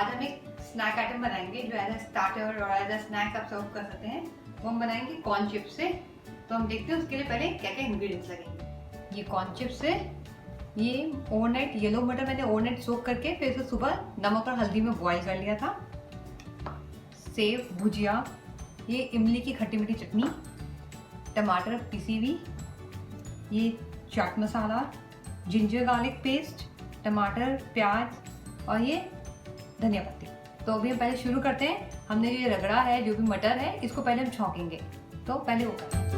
आज हम एक स्नैक आइटम बनाएंगे जो एज अ स्टार्टर और एज अ स्नैक आप सर्व कर सकते हैं। वो हम बनाएंगे कॉर्न चिप्स से। तो हम देखते हैं उसके लिए पहले क्या क्या इंग्रेडिएंट्स लगेंगे। ये कॉर्न चिप्स है, ये ओवरनाइट येलो मटर मैंने ओवरनाइट सोक करके फिर इसे सुबह नमक और हल्दी में बॉईल कर लिया था। सेव भुजिया, ये इमली की खट्टी मीठी चटनी, टमाटर पिसी हुई, ये chaat masala, ginger garlic paste, टमाटर प्याज और ये धनिया पत्ती। तो अभी हम पहले शुरू करते हैं। हमने ये रगड़ा है, जो भी मटर है, इसको पहले हम छौंकेंगे। तो पहले वो करते हैं।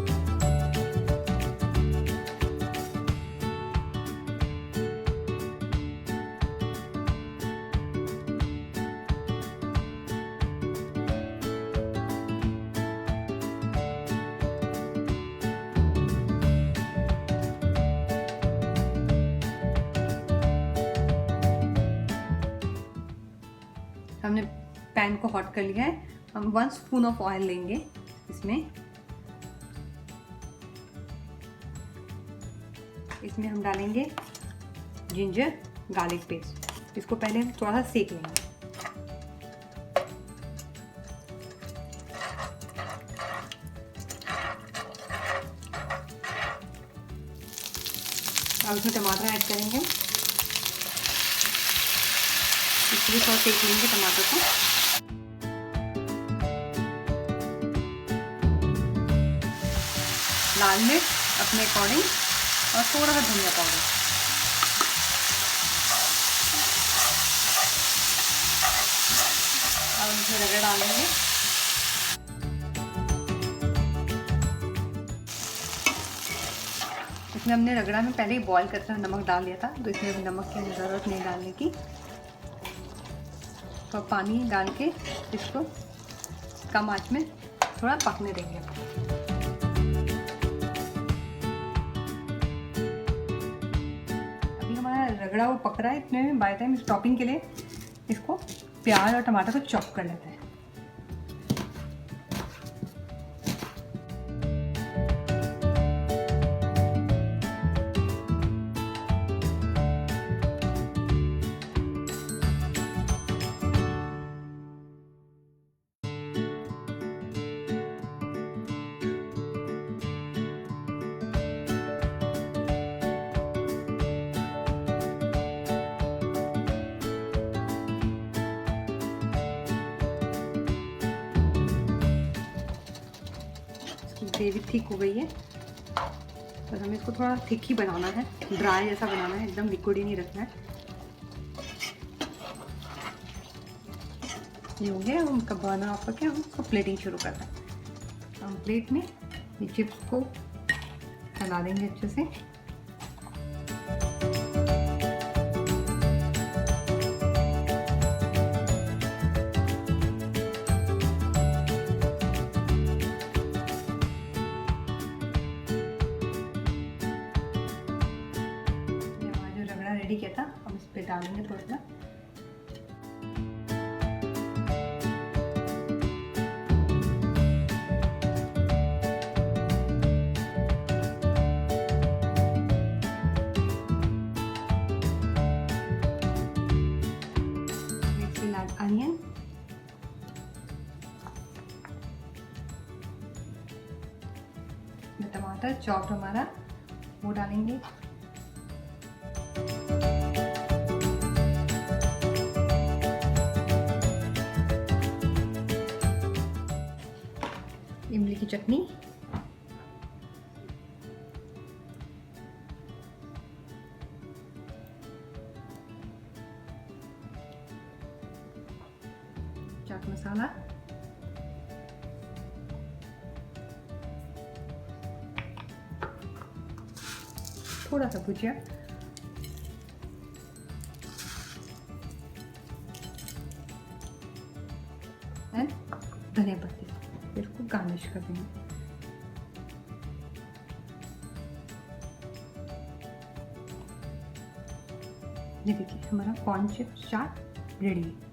हमने पैन को हॉट कर लिया है। हम 1 स्पून ऑफ ऑयल लेंगे। इसमें हम डालेंगे जिंजर गार्लिक पेस्ट। इसको पहले हम थोड़ा सा सेक लेंगे। अब इसमें टमाटर ऐड करेंगे। इसलिए थोड़ा सेक लेंगे टमाटर को। लाल मिर्च अपने अकॉर्डिंग और थोड़ा सा धनिया पाउडर। अब इसमें रगड़ डालेंगे। इसमें हमने रगड़ा में पहले ही बॉईल करके नमक डाल दिया था, तो इसमें अभी नमक की ज़रूरत नहीं डालने की। तो पानी डाल के इसको कम आंच में थोड़ा पकने देंगे। अभी हमारा रगड़ा वो पक रहा है। इतने में बाय टाइम इस टॉपिंग के लिए इसको प्याज और टमाटर को चॉप कर लेते हैं। ग्रेवी थिक हो गई है, तो हमें इसको थोड़ा थिक ही बनाना है, ड्राई जैसा बनाना है, एकदम लिक्विड ही नहीं रखना है। ये हो गया। हम कब बना ऑफ करके हम इसको प्लेटिंग शुरू करते हैं। हम प्लेट में ये चिप्स को फैला देंगे अच्छे से। रेडी किया था, हम इस पे डालेंगे थोड़ा सा। अनियन, टमाटर चॉप्ड हमारा वो डालेंगे। इमली की चटनी, चाट मसाला, थोड़ा सा भुजिया एंड धनिया पत्ती। इसको गार्निश कर देंगे। ये देखिए हमारा कॉर्न चिप्स चाट रेडी है।